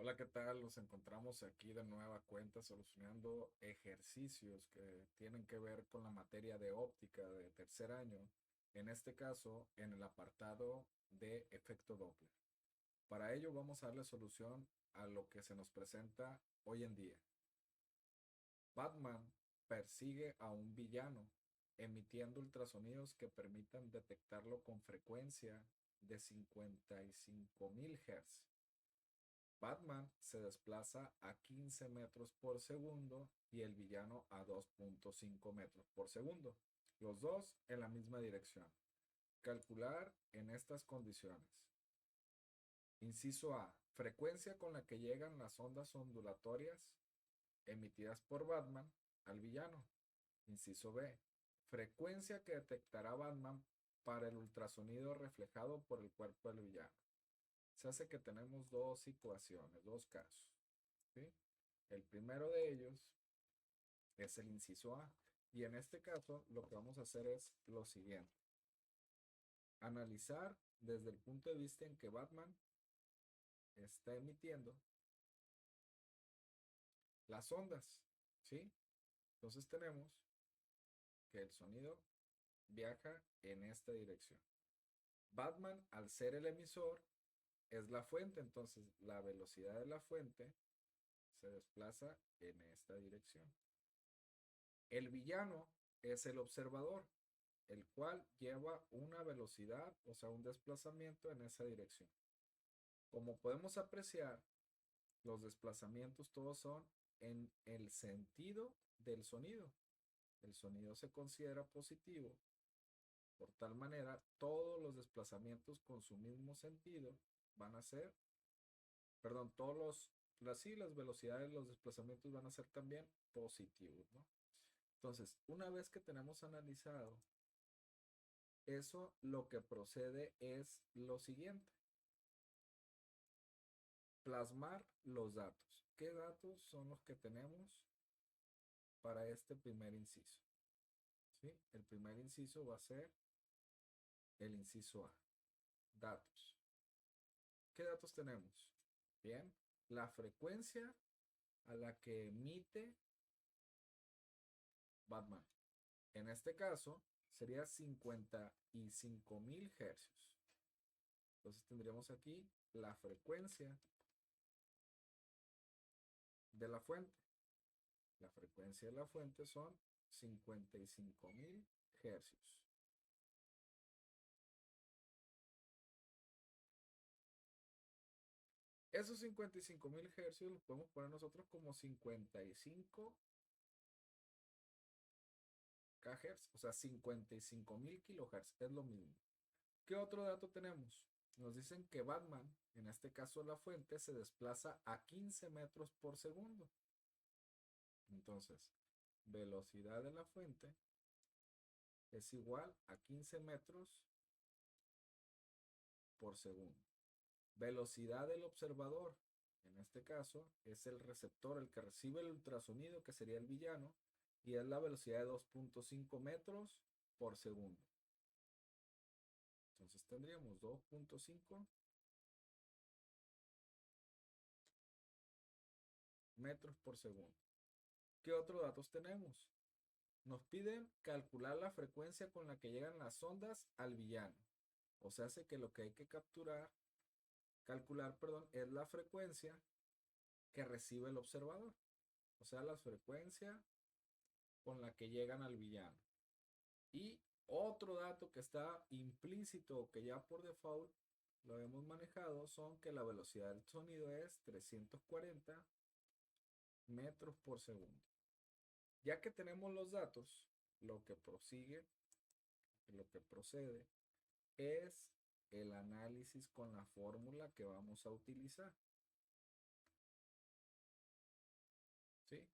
Hola, ¿qué tal? Nos encontramos aquí de nueva cuenta solucionando ejercicios que tienen que ver con la materia de óptica de tercer año, en este caso en el apartado de efecto Doppler. Para ello vamos a darle solución a lo que se nos presenta hoy en día. Batman persigue a un villano emitiendo ultrasonidos que permitan detectarlo con frecuencia de 55.000 Hz. Batman se desplaza a 15 metros por segundo y el villano a 2.5 metros por segundo, los dos en la misma dirección. Calcular en estas condiciones. Inciso A. Frecuencia con la que llegan las ondas ondulatorias emitidas por Batman al villano. Inciso B. Frecuencia que detectará Batman para el ultrasonido reflejado por el cuerpo del villano. Se hace que tenemos dos situaciones, dos casos. ¿Sí? El primero de ellos es el inciso A. Y en este caso lo que vamos a hacer es lo siguiente. Analizar desde el punto de vista en que Batman está emitiendo las ondas. ¿Sí? Entonces tenemos que el sonido viaja en esta dirección. Batman, al ser el emisor, es la fuente. Entonces la velocidad de la fuente se desplaza en esta dirección. El villano es el observador, el cual lleva una velocidad, o sea, un desplazamiento en esa dirección. Como podemos apreciar, los desplazamientos todos son en el sentido del sonido. El sonido se considera positivo. Por tal manera, todos los desplazamientos con su mismo sentido van a ser, perdón, sí, las velocidades, los desplazamientos van a ser también positivos, ¿no? Entonces, una vez que tenemos analizado eso, lo que procede es lo siguiente: plasmar los datos. ¿Qué datos son los que tenemos para este primer inciso? ¿Sí? El primer inciso va a ser el inciso A, datos. ¿Qué datos tenemos? Bien, la frecuencia a la que emite Batman. En este caso sería 55.000 hercios. Entonces tendríamos aquí la frecuencia de la fuente. La frecuencia de la fuente son 55.000 hercios. Esos 55.000 hercios los podemos poner nosotros como 55 kHz, o sea, 55.000 kilohertz, es lo mismo. ¿Qué otro dato tenemos? Nos dicen que Batman, en este caso la fuente, se desplaza a 15 metros por segundo. Entonces, velocidad de la fuente es igual a 15 metros por segundo. Velocidad del observador, en este caso, es el receptor, el que recibe el ultrasonido, que sería el villano, y es la velocidad de 2.5 metros por segundo. Entonces tendríamos 2.5 metros por segundo. ¿Qué otros datos tenemos? Nos piden calcular la frecuencia con la que llegan las ondas al villano. O sea, hace que lo que hay que calcular, perdón, es la frecuencia que recibe el observador. O sea, la frecuencia con la que llegan al villano. Y otro dato que está implícito, que ya por default lo hemos manejado, son que la velocidad del sonido es 340 metros por segundo. Ya que tenemos los datos, lo que prosigue, lo que procede es el análisis con la fórmula que vamos a utilizar. ¿Sí?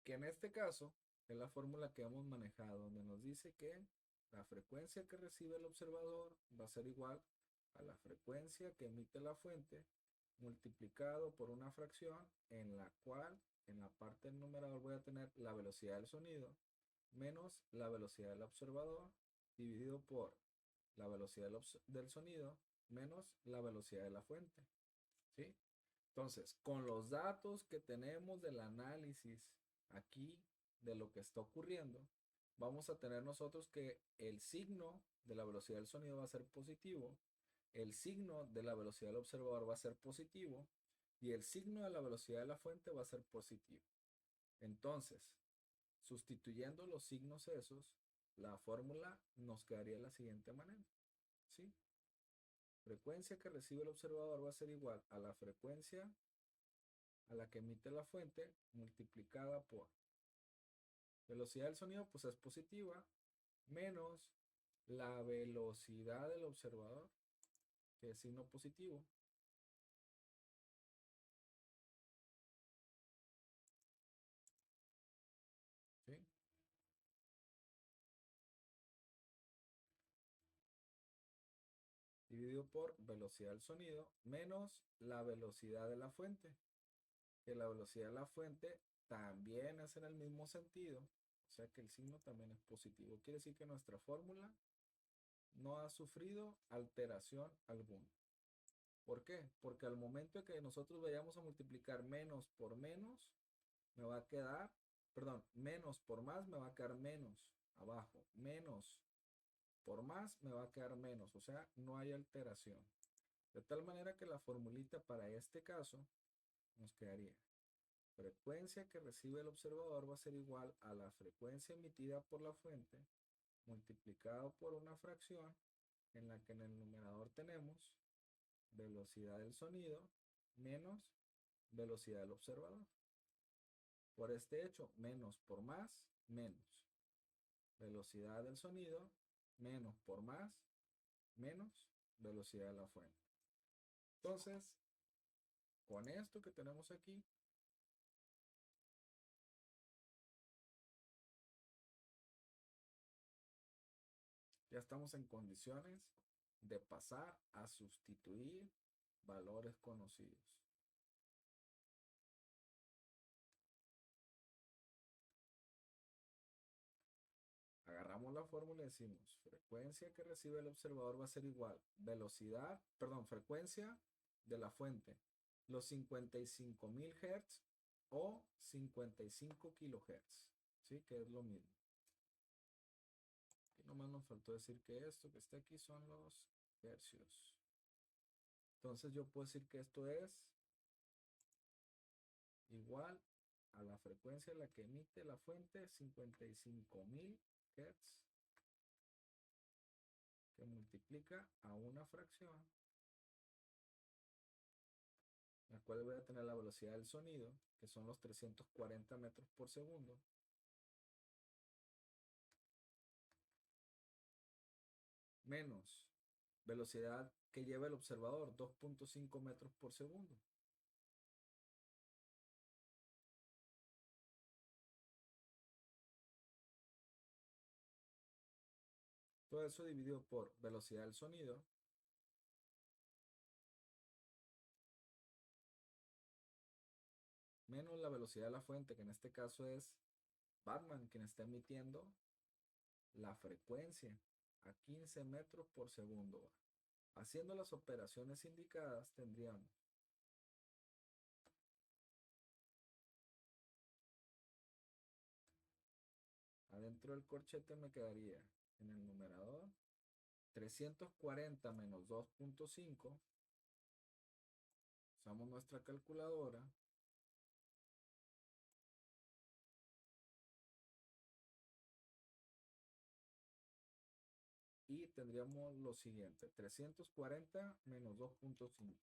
Que en este caso es la fórmula que hemos manejado, donde nos dice que la frecuencia que recibe el observador va a ser igual a la frecuencia que emite la fuente multiplicado por una fracción en la cual en la parte del numerador voy a tener la velocidad del sonido menos la velocidad del observador dividido por la velocidad del sonido menos la velocidad de la fuente. ¿Sí? Entonces, con los datos que tenemos del análisis aquí de lo que está ocurriendo, vamos a tener nosotros que el signo de la velocidad del sonido va a ser positivo, el signo de la velocidad del observador va a ser positivo y el signo de la velocidad de la fuente va a ser positivo. Entonces, sustituyendo los signos esos, la fórmula nos quedaría de la siguiente manera, ¿sí? Frecuencia que recibe el observador va a ser igual a la frecuencia a la que emite la fuente multiplicada por velocidad del sonido, pues es positiva, menos la velocidad del observador, que es signo positivo, ¿sí? Dividido por velocidad del sonido, menos la velocidad de la fuente, que la velocidad de la fuente también es en el mismo sentido, o sea que el signo también es positivo. Quiere decir que nuestra fórmula no ha sufrido alteración alguna. ¿Por qué? Porque al momento de que nosotros vayamos a multiplicar menos por menos, me va a quedar, perdón, menos por más me va a quedar menos abajo, menos por más me va a quedar menos, o sea, no hay alteración. De tal manera que la formulita para este caso nos quedaría frecuencia que recibe el observador va a ser igual a la frecuencia emitida por la fuente multiplicado por una fracción en la que en el numerador tenemos velocidad del sonido menos velocidad del observador. Por este hecho, menos por más, menos. Velocidad del sonido, menos por más, menos velocidad de la fuente. Entonces, con esto que tenemos aquí, ya estamos en condiciones de pasar a sustituir valores conocidos. Agarramos la fórmula y decimos, frecuencia que recibe el observador va a ser igual, velocidad, perdón, frecuencia de la fuente, los 55.000 Hz o 55 kilohertz, ¿sí? Que es lo mismo. Y nomás nos faltó decir que esto que está aquí son los hercios. Entonces yo puedo decir que esto es igual a la frecuencia a la que emite la fuente, 55.000 Hz, que multiplica a una fracción, la cual voy a tener la velocidad del sonido, que son los 340 metros por segundo, menos velocidad que lleva el observador, 2.5 metros por segundo. Todo eso dividido por velocidad del sonido, menos la velocidad de la fuente, que en este caso es Batman, quien está emitiendo la frecuencia a 15 metros por segundo. Haciendo las operaciones indicadas, tendríamos adentro del corchete me quedaría en el numerador 340 menos 2.5. Usamos nuestra calculadora. Y tendríamos lo siguiente, 340 menos 2.5.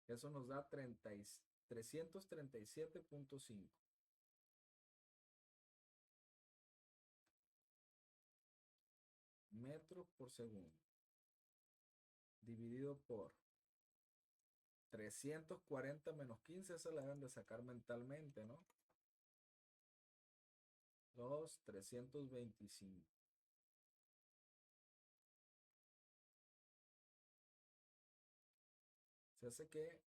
Eso nos da 337.5 metros por segundo. Dividido por 340 menos 15, esa la deben de sacar mentalmente, ¿no? Los 325. Se hace que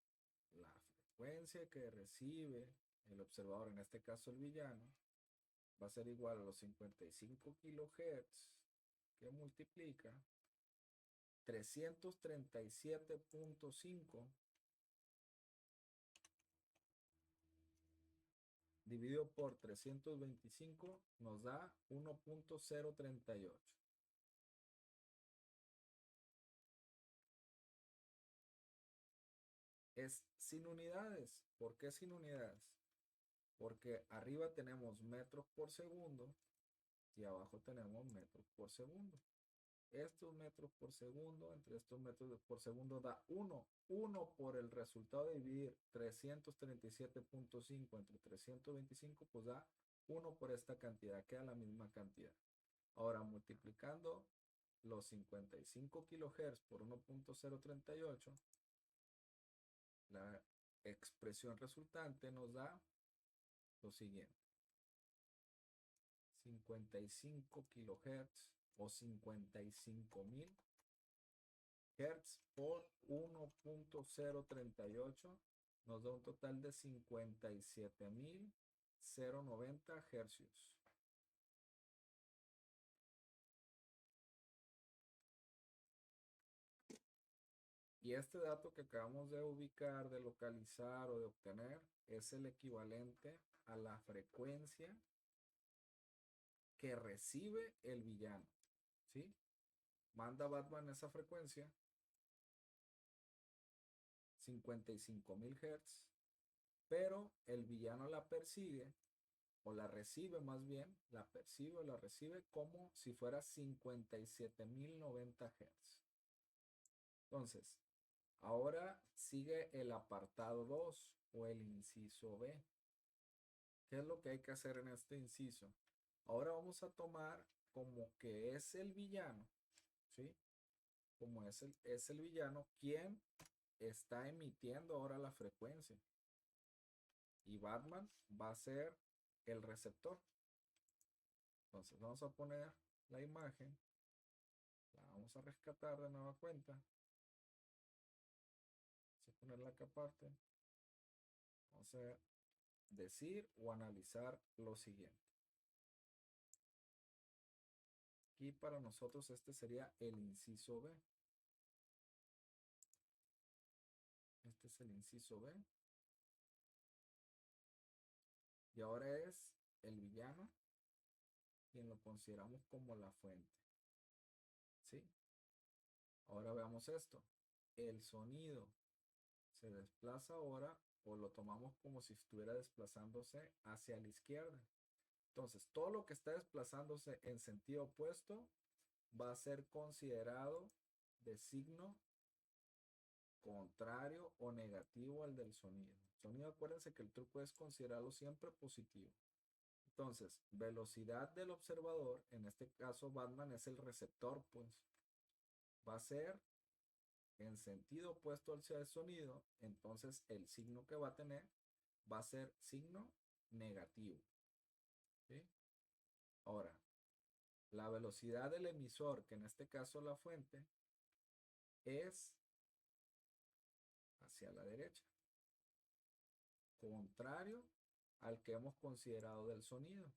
la frecuencia que recibe el observador, en este caso el villano, va a ser igual a los 55 kilohertz que multiplica 337.5 dividido por 325 nos da 1.038. Es sin unidades. ¿Por qué sin unidades? Porque arriba tenemos metros por segundo y abajo tenemos metros por segundo. Estos metros por segundo entre estos metros por segundo da 1. 1 por el resultado de dividir 337.5 entre 325, pues da 1 por esta cantidad, queda la misma cantidad. Ahora multiplicando los 55 kilohertz por 1.038, la expresión resultante nos da lo siguiente: 55 kilohertz o 55.000 hertz por 1.038 nos da un total de 57.090 hercios. Y este dato que acabamos de ubicar, de localizar o de obtener es el equivalente a la frecuencia que recibe el villano, ¿sí? Manda Batman esa frecuencia, 55.000 Hz, pero el villano la persigue, o la recibe más bien, la percibe o la recibe como si fuera 57.090 Hz. Entonces, ahora sigue el apartado 2 o el inciso B. ¿Qué es lo que hay que hacer en este inciso? Ahora vamos a tomar como que es el villano, ¿sí? Como es el villano quien está emitiendo ahora la frecuencia. Y Batman va a ser el receptor. Entonces vamos a poner la imagen, la vamos a rescatar de nueva cuenta. Vamos a ponerla acá aparte. Vamos a decir o analizar lo siguiente. Aquí para nosotros este sería el inciso B. Este es el inciso B. Y ahora es el villano quien lo consideramos como la fuente. ¿Sí? Ahora veamos esto. El sonido se desplaza ahora o lo tomamos como si estuviera desplazándose hacia la izquierda. Entonces, todo lo que está desplazándose en sentido opuesto va a ser considerado de signo contrario o negativo al del sonido. El sonido, acuérdense que el truco es considerarlo siempre positivo. Entonces, velocidad del observador, en este caso Batman es el receptor, pues va a ser en sentido opuesto hacia el sonido, entonces el signo que va a tener va a ser signo negativo. ¿Sí? Ahora, la velocidad del emisor, que en este caso la fuente, es hacia la derecha, contrario al que hemos considerado del sonido.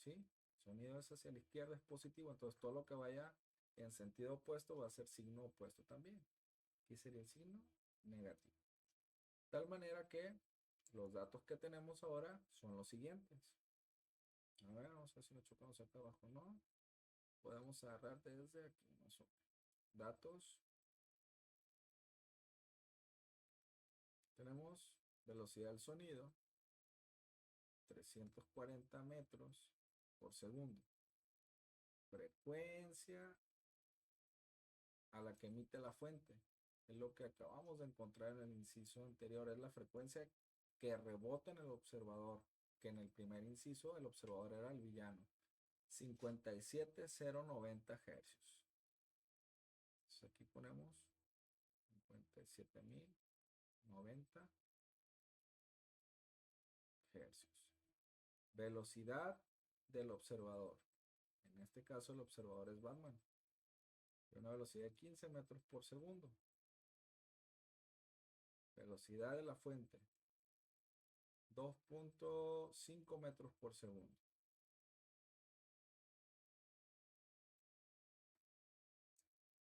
¿Sí? El sonido es hacia la izquierda, es positivo, entonces todo lo que vaya en sentido opuesto va a ser signo opuesto también. Aquí sería el signo negativo. De tal manera que los datos que tenemos ahora son los siguientes. A ver, vamos a ver si lo chocamos acá abajo, ¿no? Podemos agarrar desde aquí, más o menos. Datos. Tenemos velocidad del sonido, 340 metros por segundo. Frecuencia a la que emite la fuente. Es lo que acabamos de encontrar en el inciso anterior. Es la frecuencia que rebota en el observador, que en el primer inciso el observador era el villano. 57.090 hercios. Entonces aquí ponemos 57.090 hercios. Velocidad del observador. En este caso el observador es Batman. Tiene una velocidad de 15 metros por segundo. Velocidad de la fuente, 2.5 metros por segundo.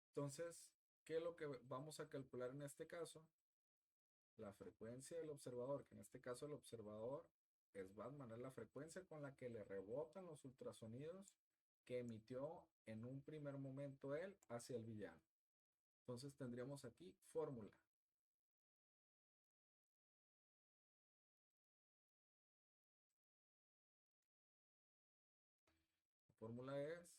Entonces, ¿qué es lo que vamos a calcular en este caso? La frecuencia del observador, que en este caso el observador es Batman, es la frecuencia con la que le rebotan los ultrasonidos que emitió en un primer momento él hacia el villano. Entonces tendríamos aquí fórmula. La fórmula es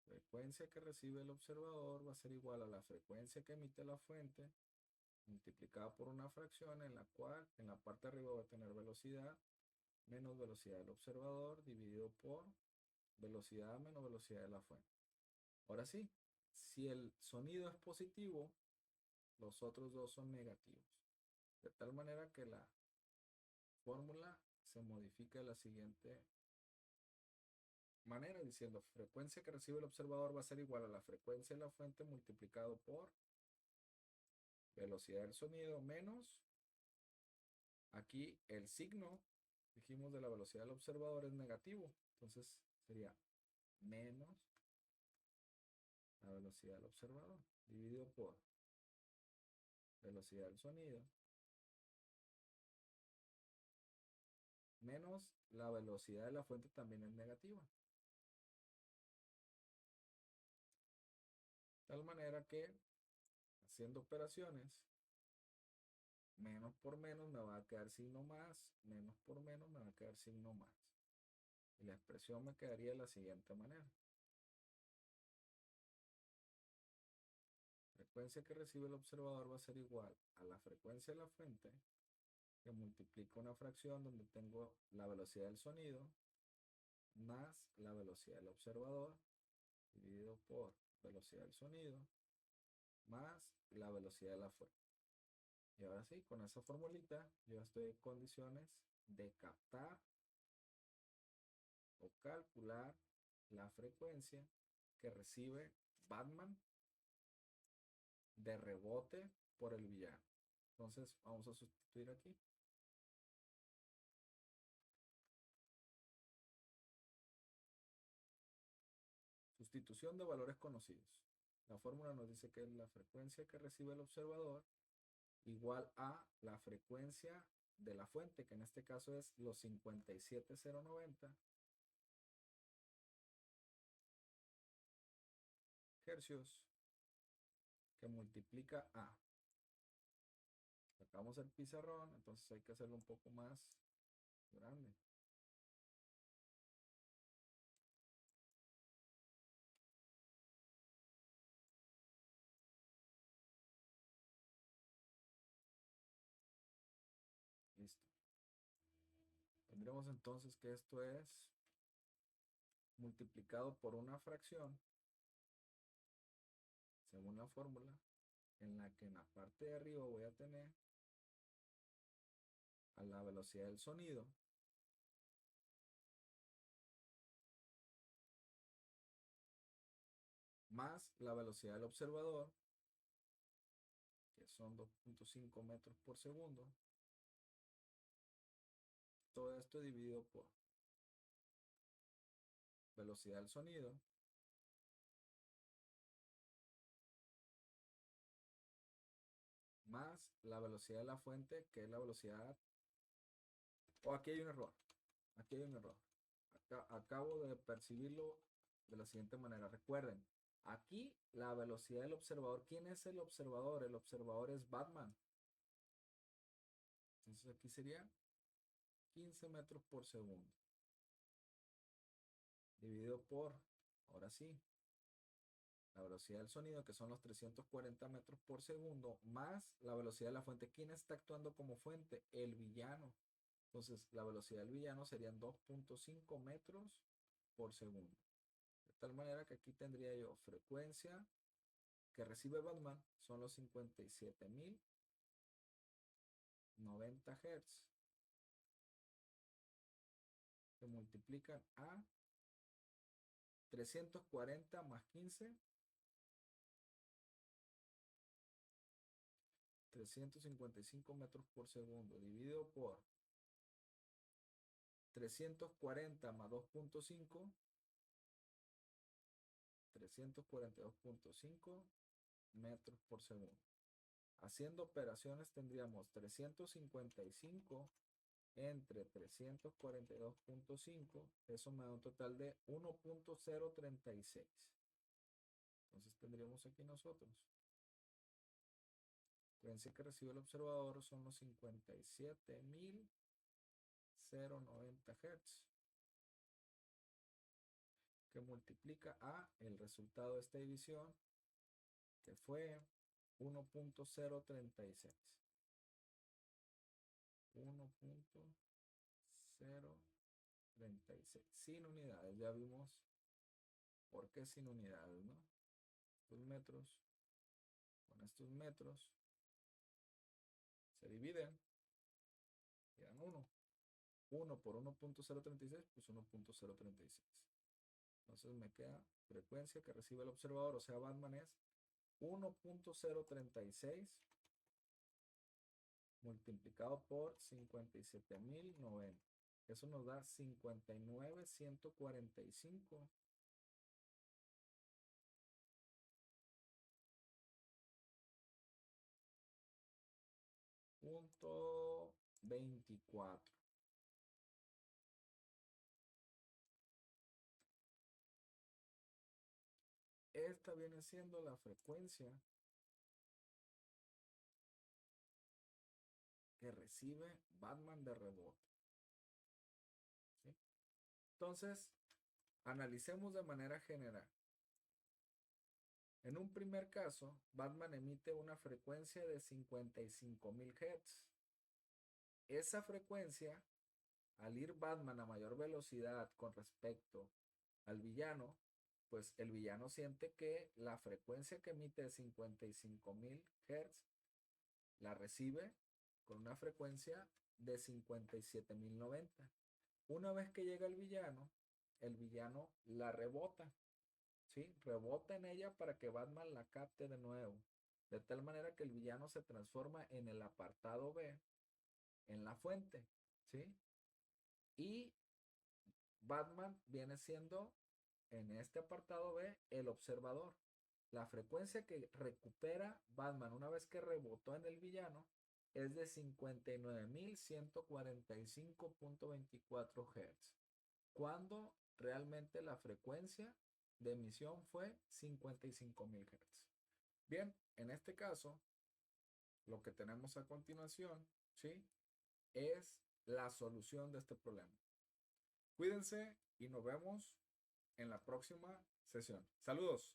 frecuencia que recibe el observador va a ser igual a la frecuencia que emite la fuente multiplicada por una fracción en la cual en la parte de arriba va a tener velocidad menos velocidad del observador dividido por velocidad menos velocidad de la fuente. Ahora sí, si el sonido es positivo, los otros dos son negativos. De tal manera que la fórmula se modifica de la siguiente manera, diciendo frecuencia que recibe el observador va a ser igual a la frecuencia de la fuente multiplicado por velocidad del sonido menos, aquí el signo, dijimos, de la velocidad del observador es negativo, entonces sería menos la velocidad del observador dividido por velocidad del sonido menos la velocidad de la fuente también es negativa. De tal manera que haciendo operaciones, menos por menos me va a quedar signo más, menos por menos me va a quedar signo más. Y la expresión me quedaría de la siguiente manera. La frecuencia que recibe el observador va a ser igual a la frecuencia de la fuente que multiplica una fracción donde tengo la velocidad del sonido más la velocidad del observador dividido por velocidad del sonido más la velocidad de la fuente. Y ahora sí, con esa formulita yo estoy en condiciones de captar o calcular la frecuencia que recibe Batman de rebote por el villano. Entonces vamos a sustituir aquí. Sustitución de valores conocidos. La fórmula nos dice que es la frecuencia que recibe el observador igual a la frecuencia de la fuente, que en este caso es los 57090 hercios, que multiplica a. Sacamos el pizarrón, entonces hay que hacerlo un poco más grande. Listo. Tendremos entonces que esto es multiplicado por una fracción, según la fórmula, en la que en la parte de arriba voy a tener a la velocidad del sonido más la velocidad del observador, que son 2.5 metros por segundo. Todo esto dividido por velocidad del sonido más la velocidad de la fuente, que es la velocidad. Aquí hay un error. Aquí hay un error. Acabo de percibirlo de la siguiente manera. Recuerden, aquí la velocidad del observador. ¿Quién es el observador? El observador es Batman. Entonces aquí sería 15 metros por segundo. Dividido por, ahora sí, la velocidad del sonido, que son los 340 metros por segundo, más la velocidad de la fuente. ¿Quién está actuando como fuente? El villano. Entonces, la velocidad del villano serían 2.5 metros por segundo. De tal manera que aquí tendría yo frecuencia que recibe Batman, son los 57.090 Hz, que multiplican a 340 más 15, 355 metros por segundo, dividido por 340 más 2.5, 342.5 metros por segundo. Haciendo operaciones tendríamos 355 entre 342.5, eso me da un total de 1.036. Entonces tendríamos aquí nosotros. La frecuencia que recibe el observador son los 57.090 Hz, que multiplica a el resultado de esta división, que fue 1.036. 1.036 sin unidades. Ya vimos por qué sin unidades, ¿no? Estos metros con estos metros se dividen y dan 1. 1 por 1.036, pues 1.036. Entonces me queda frecuencia que recibe el observador, o sea, Batman es 1.036 multiplicado por 57.090. Eso nos da 59.145. Punto 24. Esta viene siendo la frecuencia que recibe Batman de rebote, ¿sí? Entonces, analicemos de manera general. En un primer caso, Batman emite una frecuencia de 55.000 Hz. Esa frecuencia, al ir Batman a mayor velocidad con respecto al villano, pues el villano siente que la frecuencia que emite de 55.000 Hz la recibe con una frecuencia de 57.090. Una vez que llega el villano la rebota, ¿sí? Rebota en ella para que Batman la capte de nuevo. De tal manera que el villano se transforma en el apartado B, en la fuente, ¿sí? Y Batman viene siendo en este apartado B el observador. La frecuencia que recupera Batman una vez que rebotó en el villano es de 59.145.24 Hz, cuando realmente la frecuencia de emisión fue 55.000 Hz. Bien, en este caso, lo que tenemos a continuación, ¿sí?, es la solución de este problema. Cuídense y nos vemos en la próxima sesión. Saludos.